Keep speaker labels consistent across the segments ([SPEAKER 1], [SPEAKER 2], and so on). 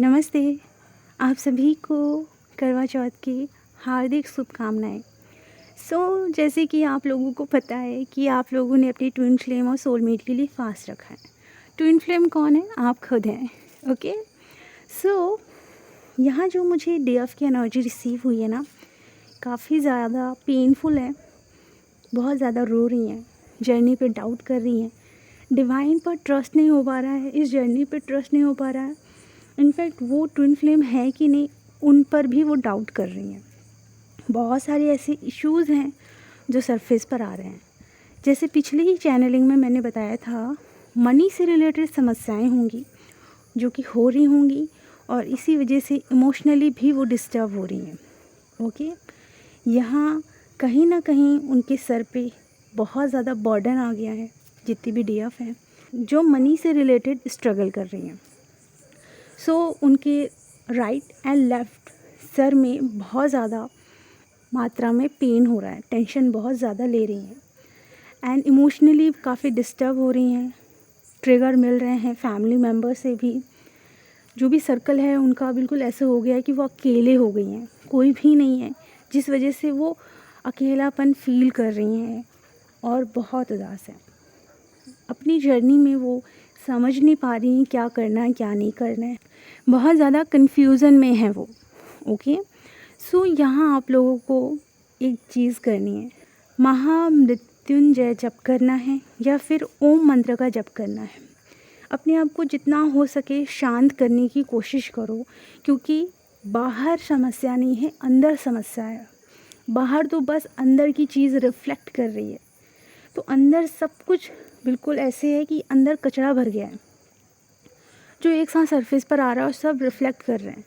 [SPEAKER 1] नमस्ते। आप सभी को करवा चौथ की हार्दिक शुभकामनाएँ। जैसे कि आप लोगों को पता है कि आप लोगों ने अपनी ट्विन फ्लेम और सोलमेट के लिए फ़ास्ट रखा है। ट्विन फ्लेम कौन है? आप खुद हैं। ओके। यहाँ जो मुझे डे ऑफ़ की एनर्जी रिसीव हुई है ना, काफ़ी ज़्यादा पेनफुल है। बहुत ज़्यादा रो रही हैं, जर्नी पे डाउट कर रही हैं, डिवाइन पर ट्रस्ट नहीं हो पा रहा है, इस जर्नी पे ट्रस्ट नहीं हो पा रहा है। इनफैक्ट वो ट्विन फ्लेम है कि नहीं, उन पर भी वो डाउट कर रही हैं। बहुत सारे ऐसे इश्यूज़ हैं जो सरफेस पर आ रहे हैं। जैसे पिछले ही चैनलिंग में मैंने बताया था, मनी से रिलेटेड समस्याएं होंगी जो कि हो रही होंगी और इसी वजह से इमोशनली भी वो डिस्टर्ब हो रही हैं। ओके। यहाँ कहीं ना कहीं उनके सर पे बहुत ज़्यादा बर्डन आ गया है, जितनी भी डीएफ हैं जो मनी से रिलेटेड स्ट्रगल कर रही हैं। उनके राइट एंड लेफ़्ट सर में बहुत ज़्यादा मात्रा में पेन हो रहा है, टेंशन बहुत ज़्यादा ले रही हैं एंड इमोशनली काफ़ी डिस्टर्ब हो रही हैं। ट्रिगर मिल रहे हैं फैमिली मेम्बर से भी। जो भी सर्कल है उनका बिल्कुल ऐसे हो गया है कि वो अकेले हो गई हैं, कोई भी नहीं है, जिस वजह से वो अकेलापन फील कर रही हैं और बहुत उदास हैं। अपनी जर्नी में वो समझ नहीं पा रही हैं क्या करना है क्या नहीं करना है, बहुत ज़्यादा कन्फ्यूज़न में है वो। ओके। यहाँ आप लोगों को एक चीज़ करनी है, महामृत्युंजय जप करना है या फिर ओम मंत्र का जप करना है। अपने आप को जितना हो सके शांत करने की कोशिश करो, क्योंकि बाहर समस्या नहीं है, अंदर समस्या है। बाहर तो बस अंदर की चीज़ रिफ्लेक्ट कर रही है, तो अंदर सब कुछ बिल्कुल ऐसे है कि अंदर कचरा भर गया है जो एक साथ सरफेस पर आ रहा है और सब रिफ्लेक्ट कर रहे हैं।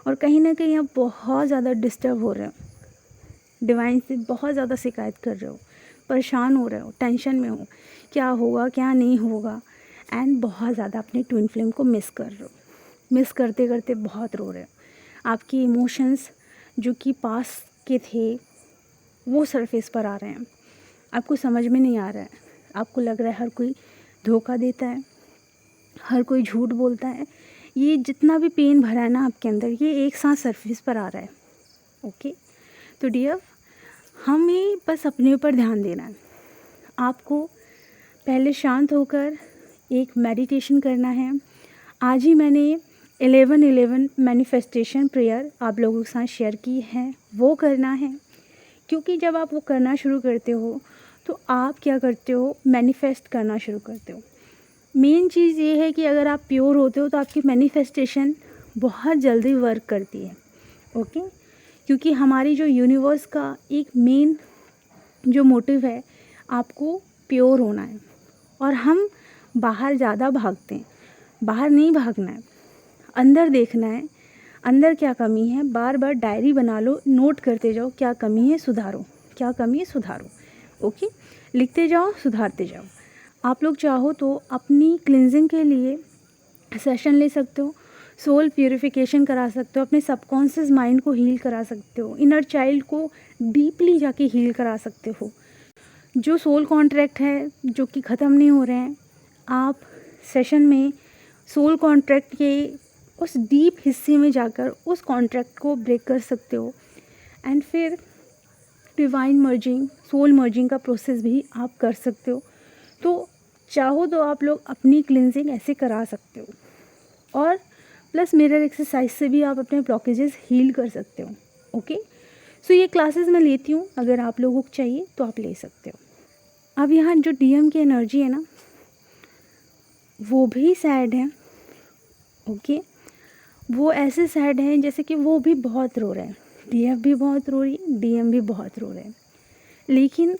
[SPEAKER 1] और कहीं ना कहीं आप बहुत ज़्यादा डिस्टर्ब हो रहे हो, डिवाइन से बहुत ज़्यादा शिकायत कर रहे हो, परेशान हो रहे हो, टेंशन में हो, क्या होगा क्या नहीं होगा, एंड बहुत ज़्यादा अपने ट्विन फ्लेम को मिस कर रहे हो। मिस करते करते बहुत रो रहे हो। आपकी इमोशंस जो कि पास के थे वो सरफेस पर आ रहे हैं, आपको समझ में नहीं आ रहा है। आपको लग रहा है हर कोई धोखा देता है, हर कोई झूठ बोलता है। ये जितना भी पेन भरा है ना आपके अंदर, ये एक साथ सरफेस पर आ रहा है। ओके। तो डियर, हमें बस अपने ऊपर ध्यान देना है। आपको पहले शांत होकर एक मेडिटेशन करना है। आज ही मैंने 11-11 मैनिफेस्टेशन प्रेयर आप लोगों के साथ शेयर की है, वो करना है। क्योंकि जब आप वो करना शुरू करते हो तो आप क्या करते हो, मैनिफेस्ट करना शुरू करते हो। मेन चीज़ ये है कि अगर आप प्योर होते हो तो आपकी मैनिफेस्टेशन बहुत जल्दी वर्क करती है। ओके। क्योंकि हमारी जो यूनिवर्स का एक मेन जो मोटिव है, आपको प्योर होना है। और हम बाहर ज़्यादा भागते हैं, बाहर नहीं भागना है, अंदर देखना है, अंदर क्या कमी है। बार बार डायरी बना लो, नोट करते जाओ, क्या कमी है सुधारो, क्या कमी है सुधारो। ओके। लिखते जाओ, सुधारते जाओ। आप लोग चाहो तो अपनी क्लिनजिंग के लिए सेशन ले सकते हो, सोल प्यूरिफिकेशन करा सकते हो, अपने सबकॉन्शियस माइंड को हील करा सकते हो, इनर चाइल्ड को डीपली जाके हील करा सकते हो। जो सोल कॉन्ट्रैक्ट है जो कि ख़त्म नहीं हो रहे हैं, आप सेशन में सोल कॉन्ट्रैक्ट के उस डीप हिस्से में जाकर उस कॉन्ट्रैक्ट को ब्रेक कर सकते हो। एंड फिर डिवाइन मर्जिंग, सोल मर्जिंग का प्रोसेस भी आप कर सकते हो। तो चाहो तो आप लोग अपनी क्लिनजिंग ऐसे करा सकते हो और प्लस मिरर एक्सरसाइज से भी आप अपने ब्लॉकेजेस हील कर सकते हो। ओके। ये क्लासेस मैं लेती हूँ, अगर आप लोगों को चाहिए तो आप ले सकते हो। अब यहाँ जो डीएम की एनर्जी है ना, वो भी सैड है। ओके। वो ऐसे सैड हैं जैसे कि वो भी बहुत रो रहे हैं, डीएफ भी बहुत रो रही है, डीएम भी बहुत रो रहे हैं। लेकिन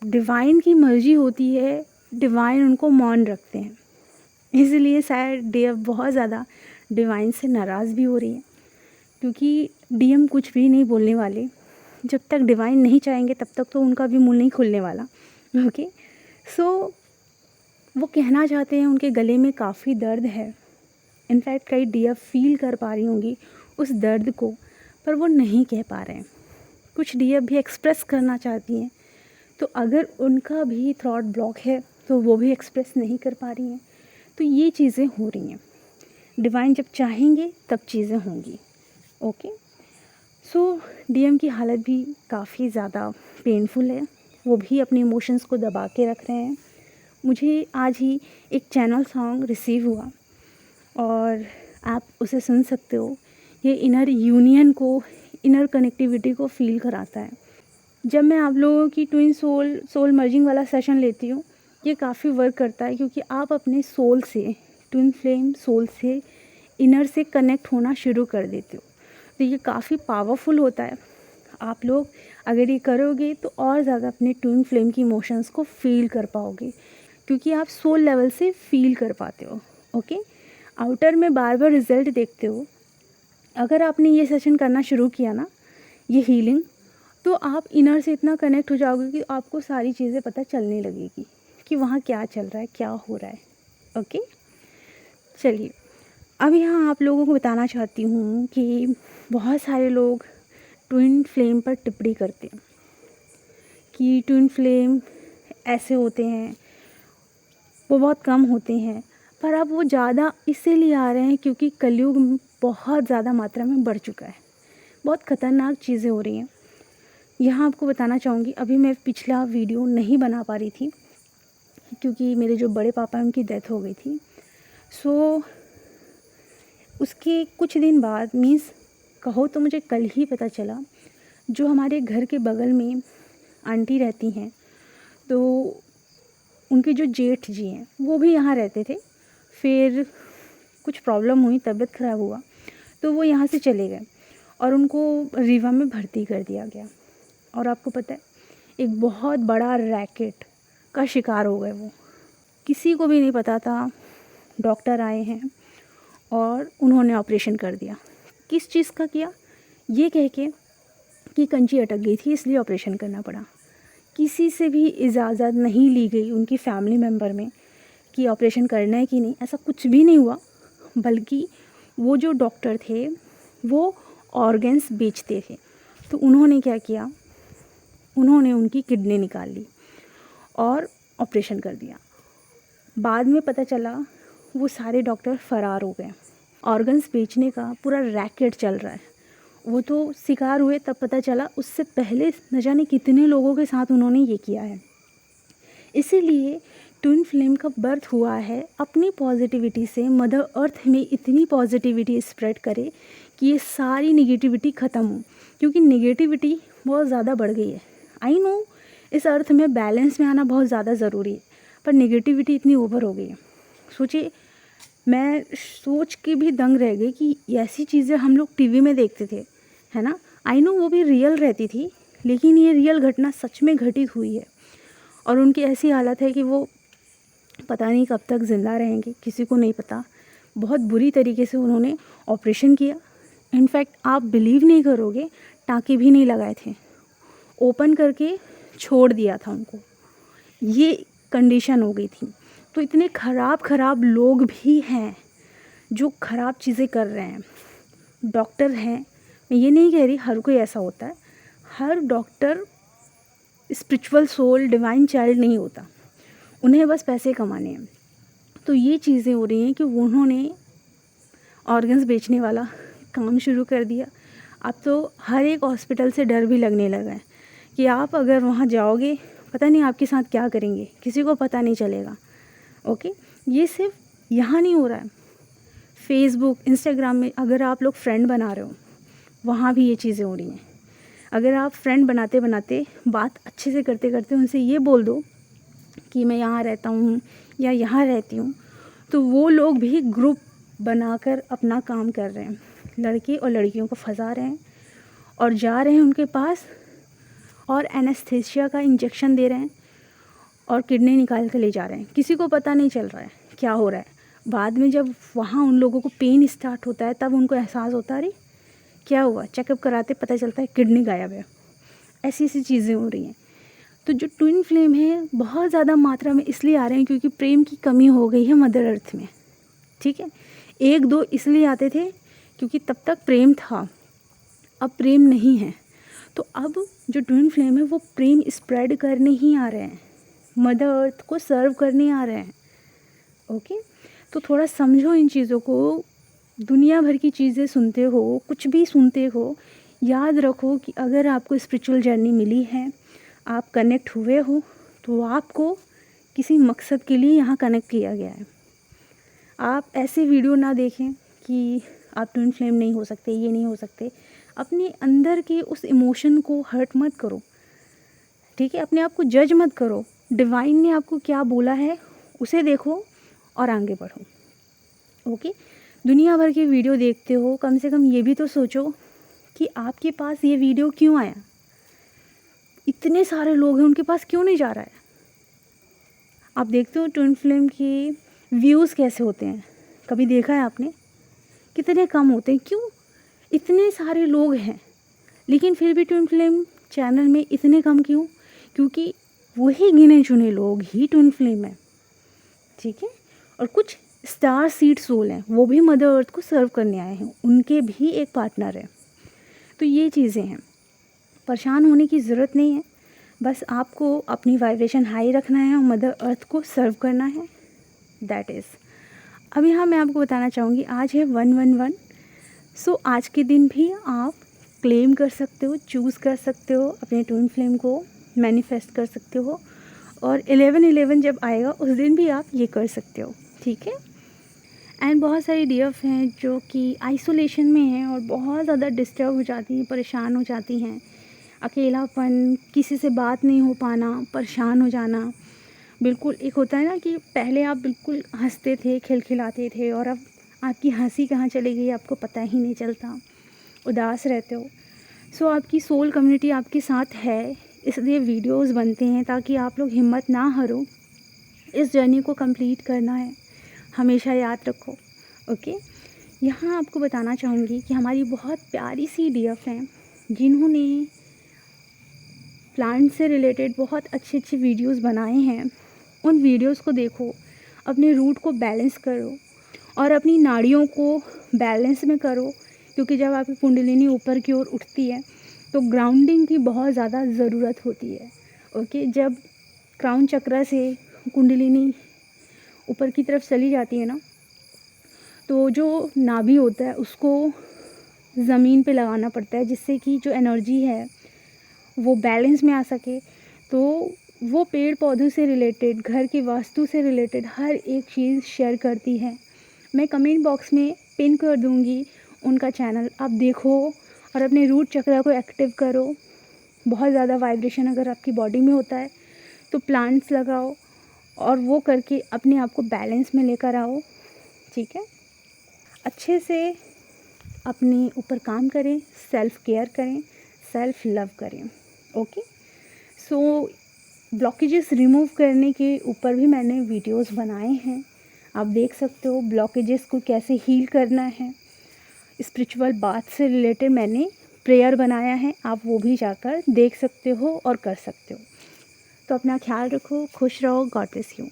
[SPEAKER 1] डिवाइन की मर्जी होती है, डिवाइन उनको मौन रखते हैं। इसलिए शायद डीएफ बहुत ज़्यादा डिवाइन से नाराज़ भी हो रही है, क्योंकि डीएम कुछ भी नहीं बोलने वाले। जब तक डिवाइन नहीं चाहेंगे तब तक तो उनका भी मुंह नहीं खुलने वाला। ओके। वो कहना चाहते हैं, उनके गले में काफ़ी दर्द है। इनफैक्ट कई डीएफ फील कर पा रही होंगी उस दर्द को, पर वो नहीं कह पा रहे हैं। कुछ डीएफ भी एक्सप्रेस करना चाहती हैं, तो अगर उनका भी थ्रॉट ब्लॉक है तो वो भी एक्सप्रेस नहीं कर पा रही हैं। तो ये चीज़ें हो रही हैं। डिवाइन जब चाहेंगे तब चीज़ें होंगी। ओके, सो डीएम की हालत भी काफ़ी ज़्यादा पेनफुल है, वो भी अपने इमोशंस को दबा के रख रहे हैं। मुझे आज ही एक चैनल सॉन्ग रिसीव हुआ और आप उसे सुन सकते हो। ये इनर यूनियन को, इनर कनेक्टिविटी को फील कराता है। जब मैं आप लोगों की ट्विन सोल मर्जिंग वाला सेशन लेती हूँ, ये काफ़ी वर्क करता है क्योंकि आप अपने सोल से, ट्विन फ्लेम सोल से, इनर से कनेक्ट होना शुरू कर देते हो। तो ये काफ़ी पावरफुल होता है। आप लोग अगर ये करोगे तो और ज़्यादा अपने ट्विन फ्लेम की इमोशंस को फील कर पाओगे क्योंकि आप सोल लेवल से फील कर पाते हो। ओके, आउटर में बार बार रिजल्ट देखते हो। अगर आपने ये सेशन करना शुरू किया ना, ये हीलिंग, तो आप इनर से इतना कनेक्ट हो जाओगे कि आपको सारी चीज़ें पता चलने लगेगी कि वहाँ क्या चल रहा है, क्या हो रहा है। ओके, चलिए अब यहाँ आप लोगों को बताना चाहती हूँ कि बहुत सारे लोग ट्विन फ्लेम पर टिप्पणी करते हैं कि ट्विन फ्लेम ऐसे होते हैं, वो बहुत कम होते हैं। पर अब वो ज़्यादा इसीलिए आ रहे हैं क्योंकि कलयुग बहुत ज़्यादा मात्रा में बढ़ चुका है, बहुत ख़तरनाक चीज़ें हो रही हैं। यहाँ आपको बताना चाहूँगी, अभी मैं पिछला वीडियो नहीं बना पा रही थी क्योंकि मेरे जो बड़े पापा हैं उनकी डेथ हो गई थी। सो उसके कुछ दिन बाद, मीन्स कहो तो मुझे कल ही पता चला, जो हमारे घर के बगल में आंटी रहती हैं, तो उनके जो जेठ जी हैं वो भी यहाँ रहते थे। फिर कुछ प्रॉब्लम हुई, तबीयत ख़राब हुआ, तो वो यहाँ से चले गए और उनको रीवा में भर्ती कर दिया गया। और आपको पता है, एक बहुत बड़ा रैकेट का शिकार हो गए वो। किसी को भी नहीं पता था। डॉक्टर आए हैं और उन्होंने ऑपरेशन कर दिया। किस चीज़ का किया? ये कह के कि कंची अटक गई थी इसलिए ऑपरेशन करना पड़ा। किसी से भी इजाज़त नहीं ली गई उनकी फैमिली मेम्बर में कि ऑपरेशन करना है कि नहीं, ऐसा कुछ भी नहीं हुआ। बल्कि वो जो डॉक्टर थे वो ऑर्गन्स बेचते थे, तो उन्होंने क्या किया, उन्होंने उनकी किडनी निकाल ली और ऑपरेशन कर दिया। बाद में पता चला वो सारे डॉक्टर फ़रार हो गए। ऑर्गन्स बेचने का पूरा रैकेट चल रहा है। वो तो शिकार हुए तब पता चला, उससे पहले न जाने कितने लोगों के साथ उन्होंने ये किया है। इसीलिए ट्विन फ्लेम का बर्थ हुआ है अपनी पॉजिटिविटी से। मदर अर्थ में इतनी पॉजिटिविटी स्प्रेड करे कि ये सारी निगेटिविटी ख़त्म हो, क्योंकि निगेटिविटी बहुत ज़्यादा बढ़ गई है। आई नो इस अर्थ में बैलेंस में आना बहुत ज़्यादा ज़रूरी है, पर निगेटिविटी इतनी ओवर हो गई है। सोचिए, मैं सोच के भी दंग रह गई कि ऐसी चीज़ें हम लोग टीवी में देखते थे, है ना। आई नो वो भी रियल रहती थी, लेकिन ये रियल घटना सच में घटित हुई है। और उनकी ऐसी हालत है कि वो पता नहीं कब तक ज़िंदा रहेंगे, किसी को नहीं पता। बहुत बुरी तरीके से उन्होंने ऑपरेशन किया। इनफैक्ट आप बिलीव नहीं करोगे, टाँके भी नहीं लगाए थे, ओपन करके छोड़ दिया था उनको। ये कंडीशन हो गई थी। तो इतने ख़राब लोग भी हैं जो ख़राब चीज़ें कर रहे हैं। डॉक्टर हैं, मैं ये नहीं कह रही हर कोई ऐसा होता है। हर doctor spiritual soul, divine child नहीं होता, उन्हें बस पैसे कमाने हैं। तो ये चीज़ें हो रही हैं कि उन्होंने ऑर्गन्स बेचने वाला काम शुरू कर दिया। अब तो हर एक हॉस्पिटल से डर भी लगने लगा है कि आप अगर वहाँ जाओगे, पता नहीं आपके साथ क्या करेंगे, किसी को पता नहीं चलेगा। ओके, ये सिर्फ यहाँ नहीं हो रहा है, फेसबुक, इंस्टाग्राम में अगर आप लोग फ्रेंड बना रहे हो, वहाँ भी ये चीज़ें हो रही हैं। अगर आप फ्रेंड बनाते बनाते, बात अच्छे से करते करते उनसे ये बोल दो कि मैं यहाँ रहता हूँ या यहाँ रहती हूँ, तो वो लोग भी ग्रुप बनाकर अपना काम कर रहे हैं। लड़के और लड़कियों को फंसा रहे हैं और जा रहे हैं उनके पास और एनेस्थीसिया का इंजेक्शन दे रहे हैं और किडनी निकाल कर ले जा रहे हैं। किसी को पता नहीं चल रहा है क्या हो रहा है। बाद में जब वहाँ उन लोगों को पेन स्टार्ट होता है, तब उनको एहसास होता है अरे क्या हुआ। चेकअप कराते पता चलता है किडनी गायब है। ऐसी ऐसी चीज़ें हो रही हैं। तो जो ट्विन फ्लेम है बहुत ज़्यादा मात्रा में इसलिए आ रहे हैं क्योंकि प्रेम की कमी हो गई है मदर अर्थ में। ठीक है, एक दो इसलिए आते थे क्योंकि तब तक प्रेम था, अब प्रेम नहीं है। तो अब जो ट्विन फ्लेम है वो प्रेम स्प्रेड करने ही आ रहे हैं, मदर अर्थ को सर्व करने आ रहे हैं। ओके, तो थोड़ा समझो इन चीज़ों को दुनिया भर की चीज़ें सुनते हो, कुछ भी सुनते हो, याद रखो कि अगर आपको स्पिरिचुअल जर्नी मिली है, आप कनेक्ट हुए हो, तो आपको किसी मकसद के लिए यहाँ कनेक्ट किया गया है। आप ऐसे वीडियो ना देखें कि आप ट्विन फ्लेम नहीं हो सकते, ये नहीं हो सकते। अपने अंदर के उस इमोशन को हर्ट मत करो, ठीक है? अपने आप को जज मत करो। डिवाइन ने आपको क्या बोला है उसे देखो और आगे बढ़ो। ओके? दुनिया भर की वीडियो देखते हो, कम से कम ये भी तो सोचो कि आपके पास ये वीडियो क्यों आया? इतने सारे लोग हैं, उनके पास क्यों नहीं जा रहा है? आप देखते हो ट्विन फ्लेम के व्यूज़ कैसे होते हैं? कभी देखा है आपने? कितने कम होते हैं। क्यों? इतने सारे लोग हैं, लेकिन फिर भी ट्विन फ्लेम चैनल में इतने कम क्यों? क्योंकि वही गिने चुने लोग ही ट्विन फ्लेम है, ठीक है? और कुछ स्टार सीड सोल हैं, वो भी मदर अर्थ को सर्व करने आए हैं, उनके भी एक पार्टनर है। तो ये चीज़ें हैं, परेशान होने की ज़रूरत नहीं है। बस आपको अपनी वाइब्रेशन हाई रखना है और मदर अर्थ को सर्व करना है, दैट इज़। अब यहाँ मैं आपको बताना चाहूँगी, आज है 111। सो आज के दिन भी आप क्लेम कर सकते हो, चूज़ कर सकते हो, अपने ट्विन फ्लेम को मैनिफेस्ट कर सकते हो। और 11/11 जब आएगा उस दिन भी आप ये कर सकते हो, ठीक है? एंड बहुत सारी डीएफ हैं जो कि आइसोलेशन में हैं और बहुत ज़्यादा डिस्टर्ब हो जाती हैं, परेशान हो जाती हैं। अकेलापन, किसी से बात नहीं हो पाना, परेशान हो जाना। बिल्कुल एक होता है ना कि पहले आप बिल्कुल हंसते थे, खिलखिलाते थे और अब आपकी हंसी कहाँ चली गई आपको पता ही नहीं चलता, उदास रहते हो। सो आपकी सोल कम्युनिटी आपके साथ है, इसलिए वीडियोस बनते हैं ताकि आप लोग हिम्मत ना हारो, इस जर्नी को कंप्लीट करना है, हमेशा याद रखो। ओके? यहाँ आपको बताना चाहूँगी कि हमारी बहुत प्यारी सी डीएफ हैं जिन्होंने प्लांट से रिलेटेड बहुत अच्छे अच्छे वीडियोस बनाए हैं। उन वीडियोस को देखो, अपने रूट को बैलेंस करो और अपनी नाड़ियों को बैलेंस में करो, क्योंकि जब आपकी कुंडलिनी ऊपर की ओर उठती है तो ग्राउंडिंग की बहुत ज़्यादा ज़रूरत होती है। ओके? जब क्राउन चक्र से कुंडलिनी ऊपर की तरफ चली जाती है ना, तो जो नाभि होता है उसको ज़मीन पे लगाना पड़ता है, जिससे कि जो एनर्जी है वो बैलेंस में आ सके। तो वो पेड़ पौधों से रिलेटेड, घर की वास्तु से रिलेटेड हर एक चीज़ शेयर करती है। मैं कमेंट बॉक्स में पिन कर दूँगी उनका चैनल, आप देखो और अपने रूट चक्र को एक्टिव करो। बहुत ज़्यादा वाइब्रेशन अगर आपकी बॉडी में होता है तो प्लांट्स लगाओ और वो करके अपने आप को बैलेंस में लेकर आओ, ठीक है? अच्छे से अपने ऊपर काम करें, सेल्फ केयर करें, सेल्फ लव करें। ओके? सो ब्लॉकेजेस रिमूव करने के ऊपर भी मैंने वीडियोस बनाए हैं, आप देख सकते हो। ब्लॉकेजेस को कैसे हील करना है, स्पिरिचुअल बात से रिलेटेड मैंने प्रेयर बनाया है, आप वो भी जाकर देख सकते हो और कर सकते हो। तो अपना ख्याल रखो, खुश रहो, गॉड ब्लेस यू।